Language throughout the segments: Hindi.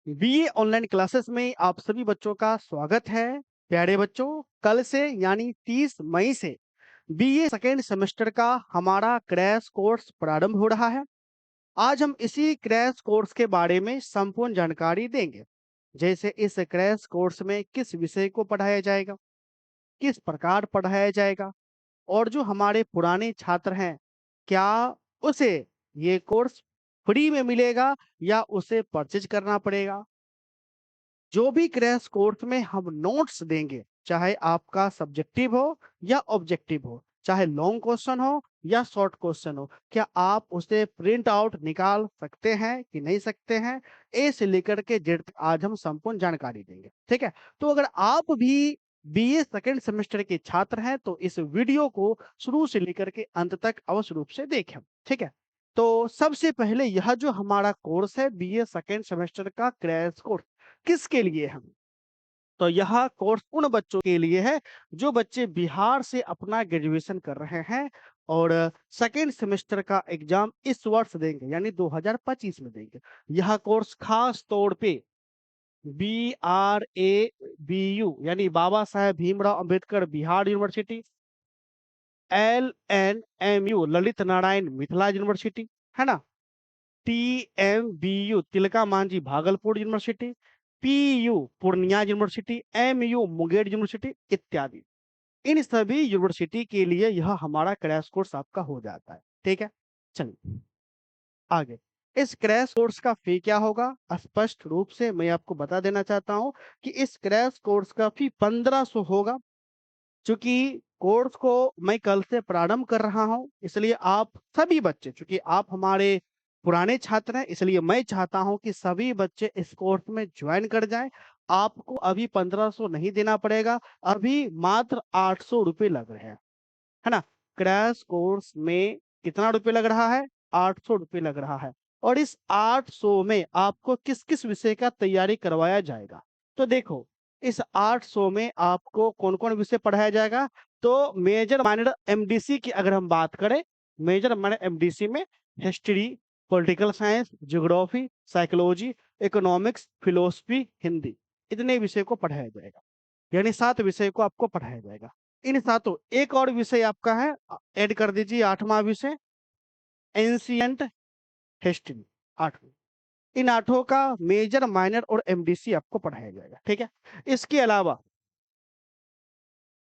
बीए ऑनलाइन क्लासेस में आप सभी बच्चों का स्वागत है। प्यारे बच्चों, कल से यानी 30 मई से बीए सेकेंड सेमेस्टर का हमारा क्रैश कोर्स प्रारंभ हो रहा है। आज हम इसी क्रैश कोर्स के बारे में संपूर्ण जानकारी देंगे। जैसे इस क्रैश कोर्स में किस विषय को पढ़ाया जाएगा, किस प्रकार पढ़ाया जाएगा, और जो हमारे पुराने छात्र हैं, क्या उसे ये कोर्स फ्री में मिलेगा या उसे परचेज करना पड़ेगा। जो भी क्रैश कोर्स में हम नोट्स देंगे, चाहे आपका सब्जेक्टिव हो या ऑब्जेक्टिव हो, चाहे लॉन्ग क्वेश्चन हो या शॉर्ट क्वेश्चन हो, क्या आप उसे प्रिंट आउट निकाल सकते हैं कि नहीं सकते हैं, ए से लेकर के जेड तक आज हम संपूर्ण जानकारी देंगे। ठीक है, तो अगर आप भी बीए सेकेंड सेमेस्टर के छात्र हैं तो इस वीडियो को शुरू से लेकर के अंत तक अवश्य रूप से देखें। ठीक है, तो सबसे पहले यह जो हमारा कोर्स है बीए सेकेंड सेमेस्टर का क्रैश कोर्स किसके लिए है? तो यह कोर्स उन बच्चों के लिए है जो बच्चे बिहार से अपना ग्रेजुएशन कर रहे हैं और सेकेंड सेमेस्टर का एग्जाम इस वर्ष देंगे यानी 2025 में देंगे। यह कोर्स खास तौर पे BRABU यानी Baba Saheb Bhimrao Ambedkar Bihar university, LNMU Lalit Narayan Mithila university, है ना, TMBU Tilka Manjhi Bhagalpur university, PU Purnea university, MU Munger university इत्यादि। इन सभी यूनिवर्सिटी के लिए यह हमारा क्रैश कोर्स आपका हो जाता है। ठीक है, चलिए आगे। इस क्रैश कोर्स का फी क्या होगा? स्पष्ट रूप से मैं आपको बता देना चाहता हूं कि इस क्रैश कोर्स का फी 1500 होगा। चूंकि कोर्स को मैं कल से प्रारंभ कर रहा हूं, इसलिए आप सभी बच्चे, चूंकि आप हमारे पुराने छात्र हैं, इसलिए मैं चाहता हूं कि सभी बच्चे इस कोर्स में ज्वाइन कर जाएं। आपको अभी 1500 नहीं देना पड़ेगा, अभी मात्र 800 रुपये लग रहे हैं, है ना। क्रैश कोर्स में कितना रुपये लग रहा है? 800 रुपये लग रहा है। और इस 800 में आपको किस किस विषय का तैयारी करवाया जाएगा? तो देखो, इस 800 में आपको कौन कौन विषय पढ़ाया जाएगा? तो मेजर माइनर एमडीसी की अगर हम बात करें, मेजर माइनर एमडीसी में history, political science, geography, psychology, economics, philosophy, Hindi, इतने विषय को पढ़ाया जाएगा। यानी 7 विषय को आपको पढ़ाया जाएगा। इन सातों, एक और विषय आपका है, ऐड कर दीजिए 8वां विषय, एंशिएंट हिस्ट्री, 8वीं। इन 8 का मेजर, माइनर और एमडीसी आपको पढ़ाया जाएगा। ठीक है, इसके अलावा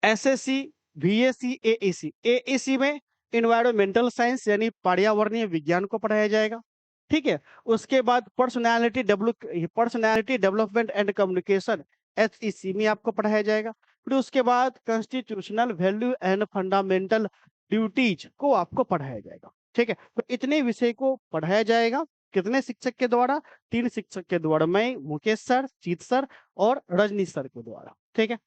एसएससी, बीएससी, एईसी, एईसी में इन्वायरमेंटल साइंस यानी पर्यावरणीय विज्ञान को पढ़ाया जाएगा। ठीक है, उसके बाद personality development and communication, SEC में आपको पढ़ाया जाएगा। फिर उसके बाद constitutional value and fundamental duties को आपको पढ़ाया जाएगा। ठीक है, तो इतने विषय को पढ़ाया जाएगा। कितने शिक्षक के द्वारा? 3 शिक्षक के द्वारा, मैं, मुकेश सर, जीत सर और रजनी सर के द्वारा। ठीक है,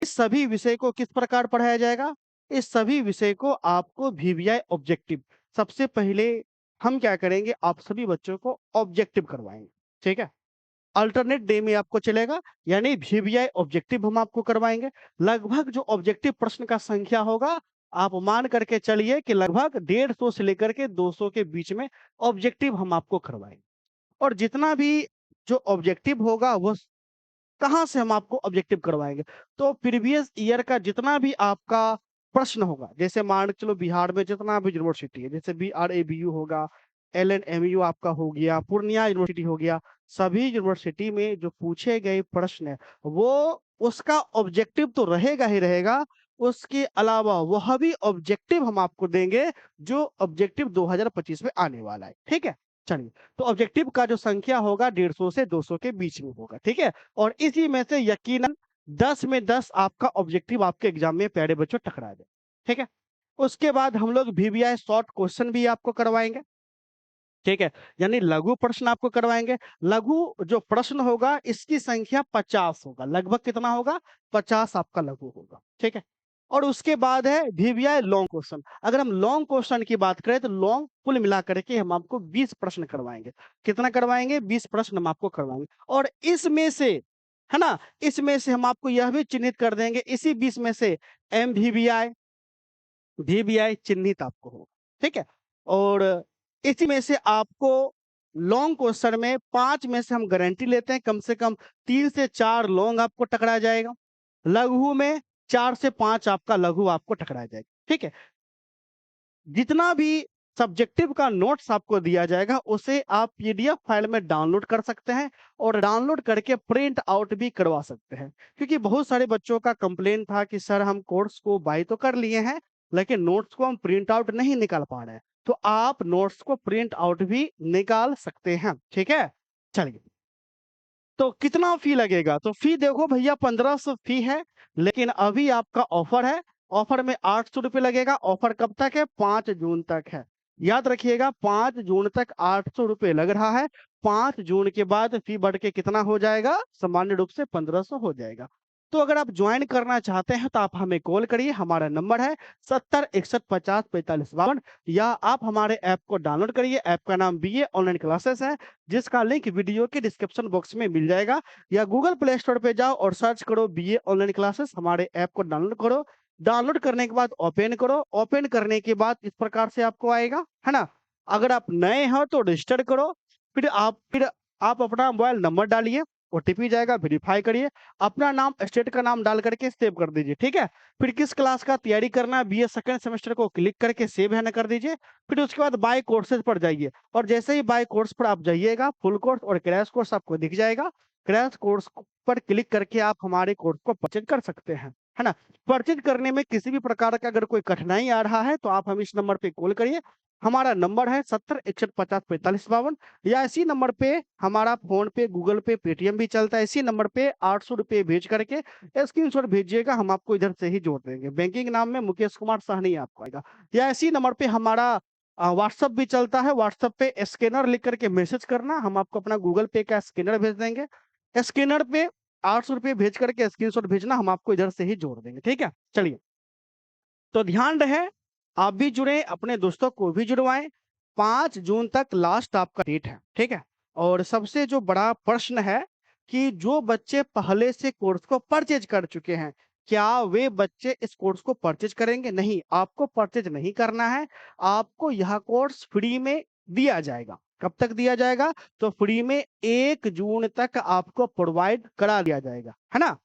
इस सभी विषय को किस प्रकार पढ़ाया जाएगा? इस सभी विषय को आपको वीवीआई ऑब्जेक्टिव, सबसे पहले हम क्या करेंगे, आप सभी बच्चों को ऑब्जेक्टिव करवाएंगे। ठीक है, अल्टरनेट डे में आपको चलेगा, यानी वीवीआई ऑब्जेक्टिव हम आपको करवाएंगे। लगभग जो ऑब्जेक्टिव प्रश्न का संख्या होगा, आप मान करके चलिए कि लगभग 150 से लेकर के 200 के बीच में ऑब्जेक्टिव हम आपको करवाएंगे। और जितना भी जो ऑब्जेक्टिव होगा वो कहाँ से हम आपको ऑब्जेक्टिव करवाएंगे? तो प्रीवियस ईयर का जितना भी आपका प्रश्न होगा, जैसे मान के चलो बिहार में जितना भी यूनिवर्सिटी है, जैसे BRABU होगा, LNMU आपका हो गया, पूर्णिया यूनिवर्सिटी हो गया, सभी यूनिवर्सिटी में जो पूछे गए प्रश्न है वो उसका ऑब्जेक्टिव तो रहेगा ही रहेगा। उसके अलावा वह भी ऑब्जेक्टिव हम आपको देंगे जो ऑब्जेक्टिव 2025 में आने वाला है। ठीक है, चलिए, तो ऑब्जेक्टिव का जो संख्या होगा 150 से 200 के बीच में होगा। ठीक है, और इसी में से यकीनन 10 में 10 आपका ऑब्जेक्टिव आपके एग्जाम में प्यारे बच्चों टकरा जाए। ठीक है, उसके बाद हम लोग वीवीआई शॉर्ट क्वेश्चन भी आपको करवाएंगे। ठीक है, यानी लघु प्रश्न आपको करवाएंगे। लघु जो प्रश्न होगा इसकी संख्या 50 होगा। लगभग कितना होगा? 50 आपका लघु होगा। ठीक है, और उसके बाद है वीवीआई लॉन्ग क्वेश्चन। अगर हम लॉन्ग क्वेश्चन की बात करें तो लॉन्ग कुल मिला करके हम आपको 20 प्रश्न करवाएंगे। कितना करवाएंगे? 20 प्रश्न हम आपको करवाएंगे। और इसमें से, है ना, इसमें से हम आपको यह भी चिन्हित कर देंगे, इसी 20 में से एमवीवीआई, वीवीआई चिन्हित आपको होगा। ठीक है, और इसी में से आपको लॉन्ग क्वेश्चन में 5 में से हम गारंटी लेते हैं कम से कम 3 से 4 लॉन्ग आपको टकरा जाएगा। लघु में 4 से 5 आपका लघु आपको टकरा जाएगा। ठीक है? जितना भी सब्जेक्टिव का नोट्स आपको दिया जाएगा उसे आप पीडीएफ फाइल में डाउनलोड कर सकते हैं और डाउनलोड करके प्रिंट आउट भी करवा सकते हैं। क्योंकि बहुत सारे बच्चों का कंप्लेन था कि सर हम कोर्स को बाय तो कर लिए हैं लेकिन नोट्स को हम प्रिंट आउट नहीं निकाल पा रहे हैं। तो आप नोट्स को प्रिंट आउट भी निकाल सकते हैं। ठीक है? चलिए, तो कितना फी लगेगा? तो फी देखो भैया 1500 फी है, लेकिन अभी आपका ऑफर है। ऑफर में 800 रुपये लगेगा। ऑफर कब तक है? 5 जून तक है। याद रखिएगा 5 जून तक 800 रुपये लग रहा है। 5 जून के बाद फी बढ़ के कितना हो जाएगा? सामान्य रूप से 1500 हो जाएगा। तो अगर आप ज्वाइन करना चाहते हैं तो आप हमें कॉल करिए। हमारा नंबर है 70 61 50 45 52, या आप हमारे ऐप को डाउनलोड करिए। ऐप का नाम बीए ऑनलाइन क्लासेस है, जिसका लिंक वीडियो के डिस्क्रिप्शन बॉक्स में मिल जाएगा। या गूगल प्ले स्टोर पे जाओ और सर्च करो बीए ऑनलाइन क्लासेस, हमारे ऐप को डाउनलोड करो। डाउनलोड करने के बाद ओपन करो। ओपन करने के बाद इस प्रकार से आपको आएगा, है ना? अगर आप नए हो तो रजिस्टर करो। फिर आप अपना मोबाइल नंबर डालिए, ओटीपी जाएगा, वेरीफाई करिए। अपना नाम, स्टेट का नाम डाल करके सेव कर दीजिए। ठीक है? फिर किस क्लास का तैयारी करना है बीए सेकंड सेमेस्टर को क्लिक करके सेव है ना कर दीजिए। फिर उसके बाद बाय कोर्सेज पर जाइए और जैसे ही बाय कोर्स पर आप जाइएगा फुल कोर्स और क्रैश कोर्स आपको दिख जाएगा। क्रैश कोर्स पर क्लिक करके आप हमारे कोर्स को परचेज कर सकते हैं, है ना? परचेज करने में किसी भी प्रकार का अगर कोई कठिनाई आ रहा है तो आप हम इस नंबर पे कॉल करिए। हमारा नंबर है 70 61 50 45 52, या इसी नंबर पे हमारा फोन पे, गूगल पे, पेटीएम भी चलता है। इसी नंबर पे 800 रुपये भेज करके स्क्रीनशॉट भेजिएगा, हम आपको इधर से ही जोड़ देंगे। बैंकिंग नाम में मुकेश कुमार साहनी आपको आएगा। या इसी नंबर पे हमारा व्हाट्सएप भी चलता है। व्हाट्सएप पे स्कैनर लिख करके मैसेज करना, हम आपको अपना गूगल पे का स्कैनर भेज देंगे। स्कैनर पे 800 रुपये भेज करके स्क्रीनशॉट भेजना, हम आपको इधर से ही जोड़ देंगे। ठीक है? चलिए, तो ध्यान रहे, आप भी जुड़े, अपने दोस्तों को भी जुड़वाएं। 5 जून तक लास्ट आपका डेट है। ठीक है? और सबसे जो बड़ा प्रश्न है कि जो बच्चे पहले से कोर्स को परचेज कर चुके हैं, क्या वे बच्चे इस कोर्स को परचेज करेंगे? नहीं, आपको परचेज नहीं करना है। आपको यह कोर्स फ्री में दिया जाएगा। कब तक दिया जाएगा? तो फ्री में 1 जून तक आपको प्रोवाइड करा दिया जाएगा, है ना?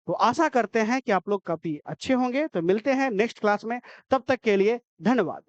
तो आशा करते हैं कि आप लोग काफी अच्छे होंगे। तो मिलते हैं नेक्स्ट क्लास में, तब तक के लिए धन्यवाद।